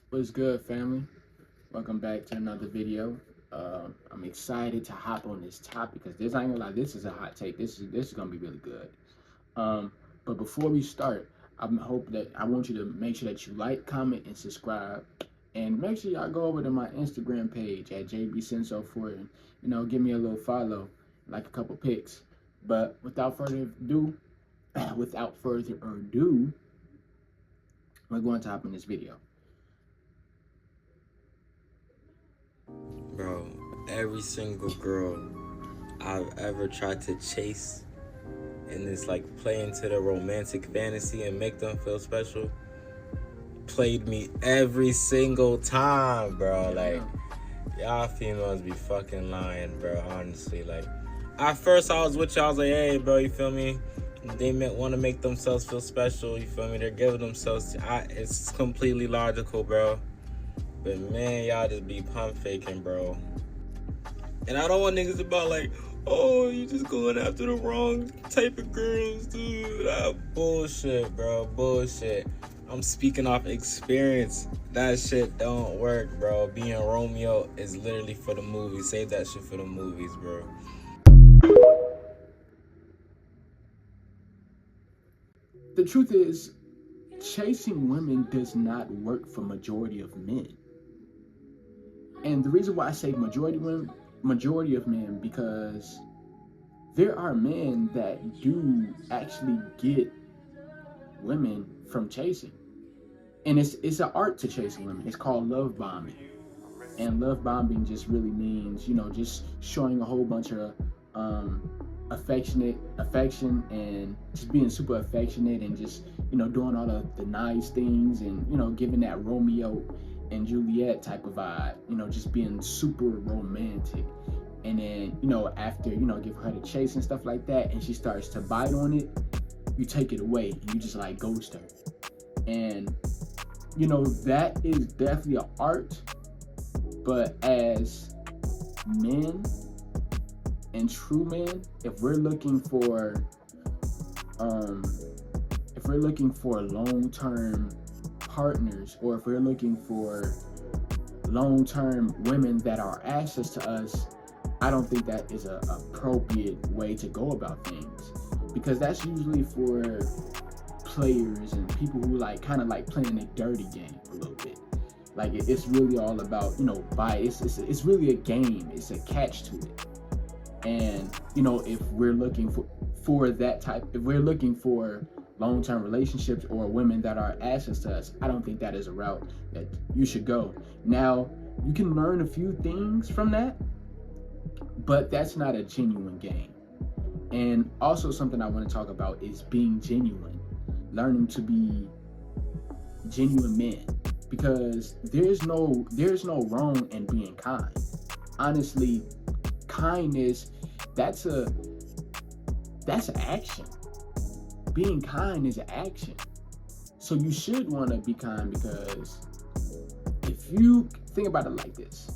What's good, family? Welcome back to another video. I'm excited to hop on this topic because this, I ain't gonna lie, this is a hot take. This is gonna be really good. But before we start, I want you to make sure that you like, comment, and subscribe, and make sure y'all go over to my Instagram page at JBSenso4 and give me a little follow, like a couple pics. But without further ado, we're going to hop in this video. Bro, every single girl I've ever tried to chase and it's like play into the romantic fantasy and make them feel special played me every single time, bro. Like, y'all females be fucking lying, bro, honestly. Like, at first I was with y'all, I was like, hey, bro, you feel me? They want to make themselves feel special, you feel me? They're giving themselves it's completely logical, bro. But man, y'all just be pump faking, bro. And I don't want niggas about like, oh, you just going after the wrong type of girls, dude. Bullshit, bro, bullshit. I'm speaking off experience. That shit don't work, bro. Being Romeo is literally for the movies. Save that shit for the movies, bro. The truth is, chasing women does not work for majority of men. And the reason why I say majority of men, because there are men that do actually get women from chasing. And it's an art to chasing women. It's called love bombing. And love bombing just really means, just showing a whole bunch of affection and just being super affectionate and just, doing all the nice things and, giving that Romeo and Juliet type of vibe, just being super romantic. And then, after, give her the chase and stuff like that, and she starts to bite on it, you take it away and you just like ghost her. And, that is definitely an art, but as men and true men, if we're looking for long-term partners, or if we're looking for long-term women that are access to us, I don't think that is an appropriate way to go about things, because that's usually for players and people who kind of playing a dirty game a little bit. Like, it's really all about it's really a game. It's a catch to it. And if we're looking for that type, if we're looking for long-term relationships or women that are access to us, I don't think that is a route that you should go. Now, you can learn a few things from that, but that's not a genuine game. And also, something I want to talk about is being genuine, learning to be genuine men, because there's no wrong in being kind. Honestly, kindness, that's an action. Being kind is an action. So you should want to be kind, because if you think about it like this,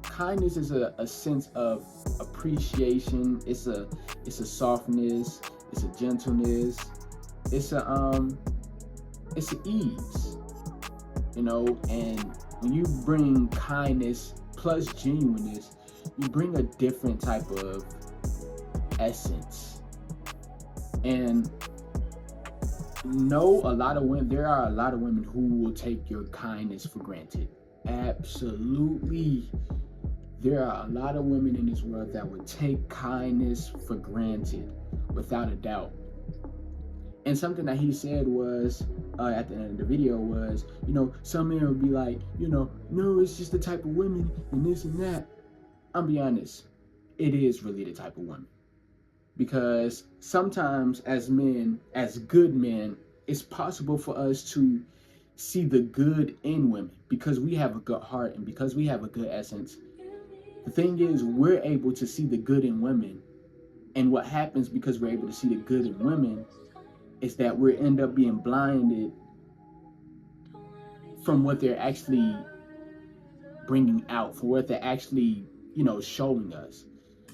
kindness is a sense of appreciation. It's a softness. It's a gentleness. It's an ease. And when you bring kindness plus genuineness, you bring a different type of essence. And there are a lot of women who will take your kindness for granted. Absolutely. There are a lot of women in this world that would take kindness for granted, without a doubt. And something that he said was, at the end of the video was, some men would be like, no, it's just the type of women and this and that. I'll be honest, it is really the type of woman. Because sometimes as men, as good men, it's possible for us to see the good in women because we have a good heart and because we have a good essence. The thing is, we're able to see the good in women. And what happens because we're able to see the good in women is that we end up being blinded from what they're actually bringing out, for what they're actually, showing us.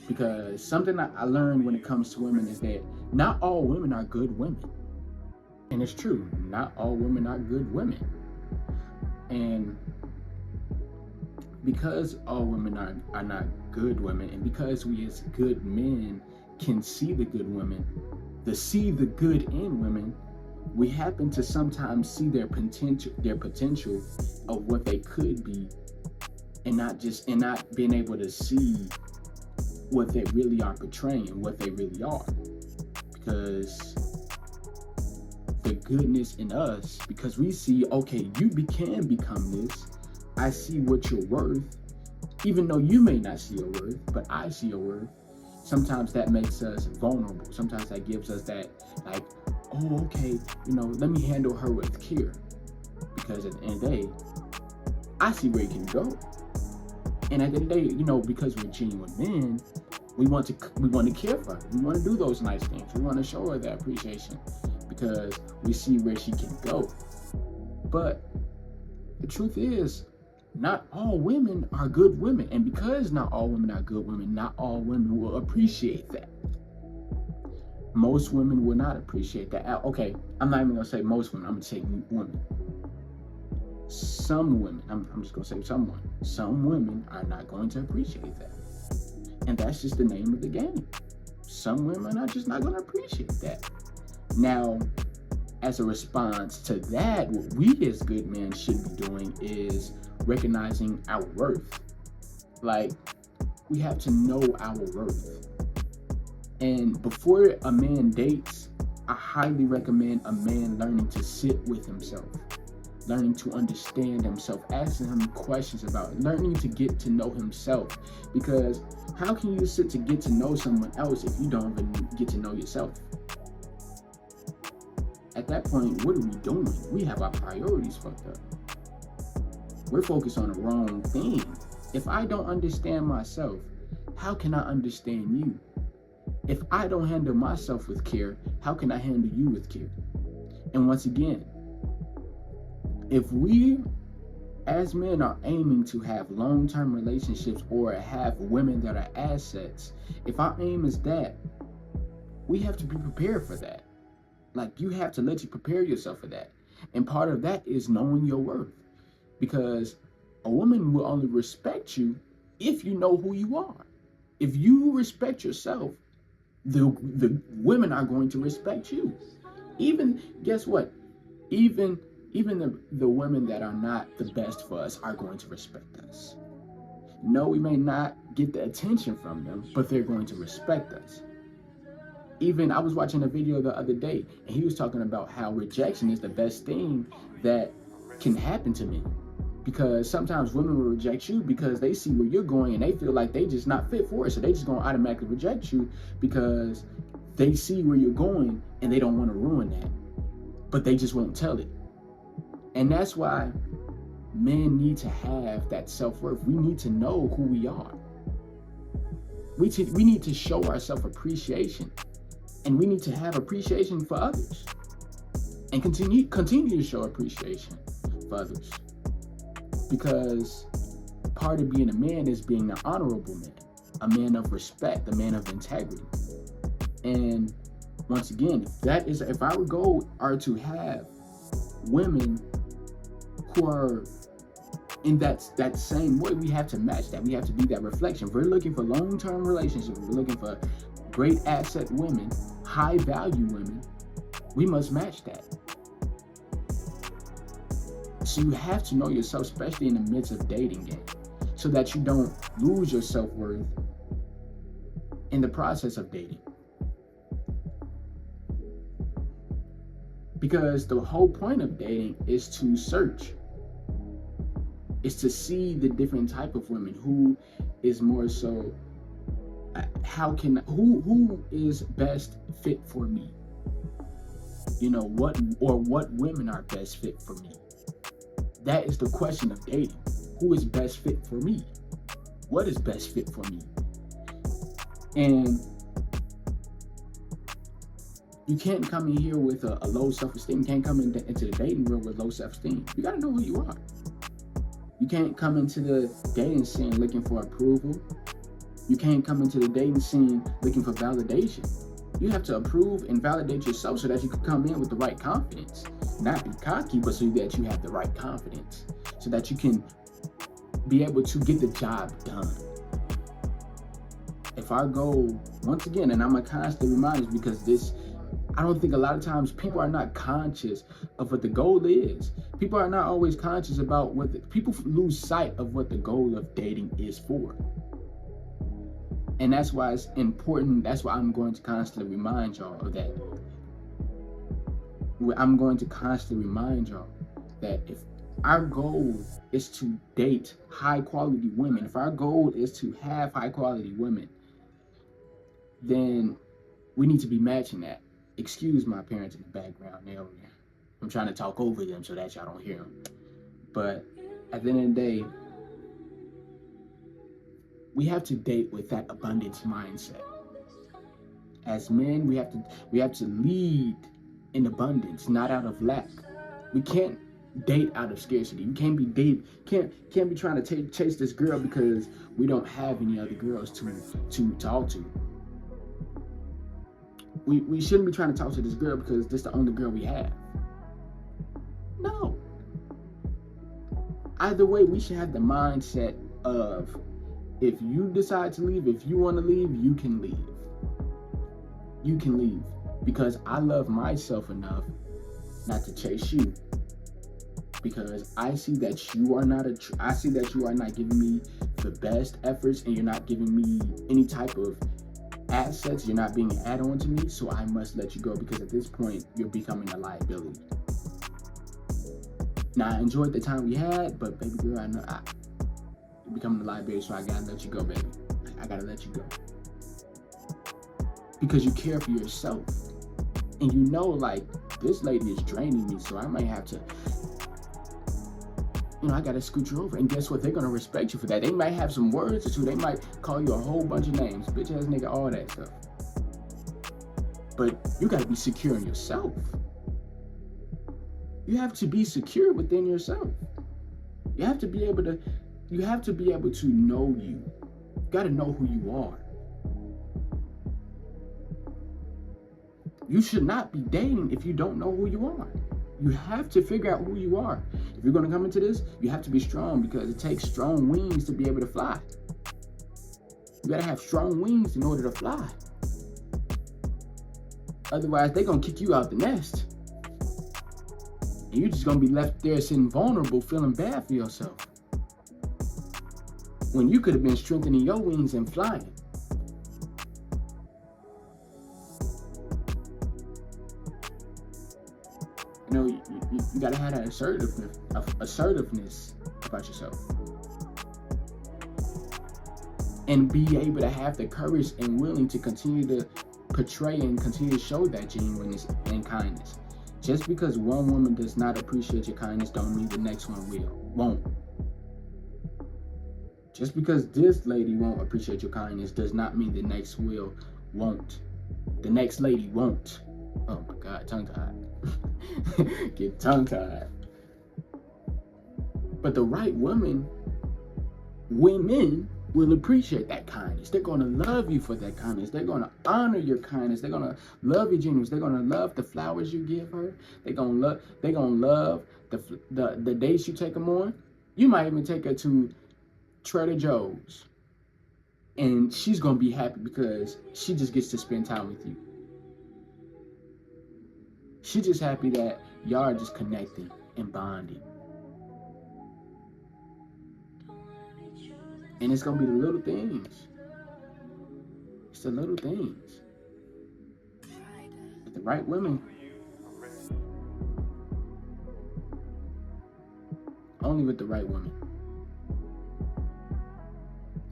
Because something I learned when it comes to women is that not all women are good women. And it's true, not all women are good women. And because all women are not good women, and because we as good men can see the good women, see the good in women, we happen to sometimes see their potential of what they could be, and not being able to see what they really are portraying and what they really are. Because the goodness in us, because we see, okay, you can become this. I see what you're worth, even though you may not see your worth, but I see your worth. Sometimes that makes us vulnerable. Sometimes that gives us that, like, oh, okay, let me handle her with care. Because at the end of the day, I see where it can go. And at the end of the day, because we're genuine men, we want to care for her. We want to do those nice things. We want to show her that appreciation because we see where she can go. But the truth is, not all women are good women. And because not all women are good women, not all women will appreciate that. Most women will not appreciate that. Okay, I'm not even going to say most women. I'm going to say women. Some women, I'm just going to say someone. Some women are not going to appreciate that. And that's just the name of the game. Some women are just not going to appreciate that. Now, as a response to that, what we as good men should be doing is recognizing our worth. Like, we have to know our worth. And before a man dates, I highly recommend a man learning to sit with himself, learning to understand himself, asking him questions about, learning to get to know himself. Because how can you sit to get to know someone else if you don't even get to know yourself? At that point, what are we doing? We have our priorities fucked up. We're focused on the wrong thing. If I don't understand myself, how can I understand you? If I don't handle myself with care, how can I handle you with care? And once again, if we as men are aiming to have long-term relationships or have women that are assets, if our aim is that, we have to be prepared for that. Like, you have to let you prepare yourself for that. And part of that is knowing your worth. Because a woman will only respect you if you know who you are. If you respect yourself, the women are going to respect you. Even, guess what? Even the women that are not the best for us are going to respect us. No, we may not get the attention from them, but they're going to respect us. Even I was watching a video the other day, and he was talking about how rejection is the best thing that can happen to men. Because sometimes women will reject you because they see where you're going and they feel like they just not fit for it. So they just gonna automatically reject you because they see where you're going and they don't want to ruin that. But they just won't tell it. And that's why men need to have that self-worth. We need to know who we are. We need to show ourselves appreciation. And we need to have appreciation for others. And continue to show appreciation for others. Because part of being a man is being an honorable man, a man of respect, a man of integrity. And once again, if our goal are to have women who are in that same way, we have to match that. We have to be that reflection. If we're looking for long-term relationships, we're looking for great asset women, high value women, we must match that. So you have to know yourself, especially in the midst of dating game, so that you don't lose your self-worth in the process of dating. Because the whole point of dating is to search. It's to see the different type of women, who is more so, who is best fit for me? What women are best fit for me? That is the question of dating. Who is best fit for me? What is best fit for me? And You can't come in here with a low self-esteem. You can't come into the dating world with low self-esteem. You gotta know who you are. You can't come into the dating scene looking for approval. You can't come into the dating scene looking for validation. You have to approve and validate yourself so that you can come in with the right confidence. Not be cocky, but so that you have the right confidence. So that you can be able to get the job done. If our goal, once again, and I'm going to constantly remind you because I don't think a lot of times people are not conscious of what the goal is. People are not always conscious about people lose sight of what the goal of dating is for. And that's why it's important. That's why I'm going to constantly remind y'all of that. I'm going to constantly remind y'all that if our goal is to date high quality women, if our goal is to have high quality women, then we need to be matching that. Excuse my parents in the background. I'm trying to talk over them so that y'all don't hear them. But at the end of the day, we have to date with that abundance mindset. As men, we have to lead in abundance, not out of lack. We can't date out of scarcity. We can't be trying to chase this girl because we don't have any other girls to talk to. We shouldn't be trying to talk to this girl because this is the only girl we have. No. Either way, we should have the mindset of, if you decide to leave, if you want to leave, you can leave. You can leave. Because I love myself enough not to chase you. Because I see that you are not giving me the best efforts, and you're not giving me any type of assets. You're not being an add-on to me, so I must let you go, because at this point you're becoming a liability. Now, I enjoyed the time we had, but baby girl, I know you're becoming a liability, so I gotta let you go, baby. I gotta let you go. Because you care for yourself. And you know, like, this lady is draining me, so I might have to, I gotta scoot you over. And guess what? They're gonna respect you for that. They might have some words or two. They might call you a whole bunch of names. Bitch ass nigga, all that stuff. But you gotta be secure in yourself. You have to be secure within yourself. You have to be able to know you. You gotta know who you are. You should not be dating if you don't know who you are. You have to figure out who you are. If you're going to come into this, you have to be strong, because it takes strong wings to be able to fly. You got to have strong wings in order to fly. Otherwise, they're going to kick you out the nest. And you're just going to be left there sitting vulnerable, feeling bad for yourself. When you could have been strengthening your wings and flying. You gotta have that assertiveness about yourself, and be able to have the courage and willing to continue to portray and continue to show that genuineness and kindness. Just because one woman does not appreciate your kindness don't mean the next one won't. Just because this lady won't appreciate your kindness does not mean the next won't. The next lady won't. Oh my God, tongue-tied. Get tongue-tied. But the right women will appreciate that kindness. They're going to love you for that kindness. They're going to honor your kindness. They're going to love your genuineness. They're going to love the flowers you give her. They're going to love the dates you take them on. You might even take her to Trader Joe's, and she's going to be happy because she just gets to spend time with you. She's just happy that y'all are just connecting and bonding. And it's going to be the little things. It's the little things. With the right women. Only with the right women.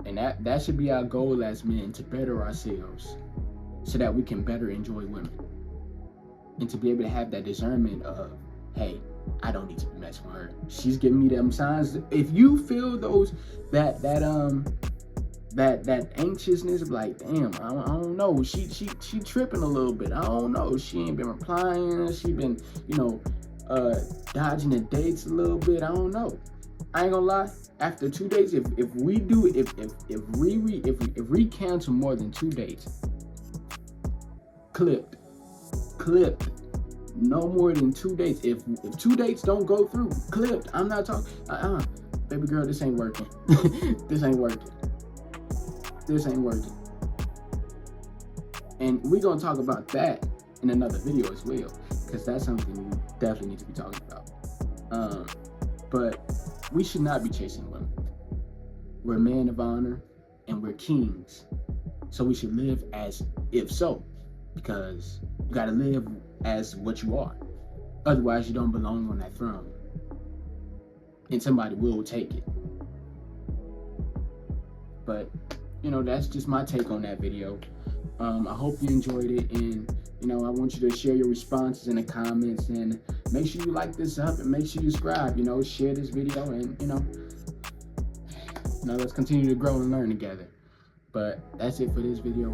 And that should be our goal as men, to better ourselves so that we can better enjoy women. And to be able to have that discernment of, hey, I don't need to be messing with her. She's giving me them signs. If you feel that anxiousness of like, damn, I don't know. She tripping a little bit. I don't know. She ain't been replying. She been, dodging the dates a little bit. I don't know. I ain't gonna lie. After 2 days, if we cancel more than 2 dates, clipped. No more than 2 dates. If 2 dates don't go through, clipped. I'm not talking. Baby girl, this ain't working. This ain't working. And we're gonna talk about that in another video as well, because that's something we definitely need to be talking about. But we should not be chasing women. We're men of honor and we're kings. So we should live as if so, because you gotta live as what you are. Otherwise, you don't belong on that throne. And somebody will take it. But, that's just my take on that video. I hope you enjoyed it, and I want you to share your responses in the comments, and make sure you like this up and make sure you subscribe, share this video, and let's continue to grow and learn together. But that's it for this video.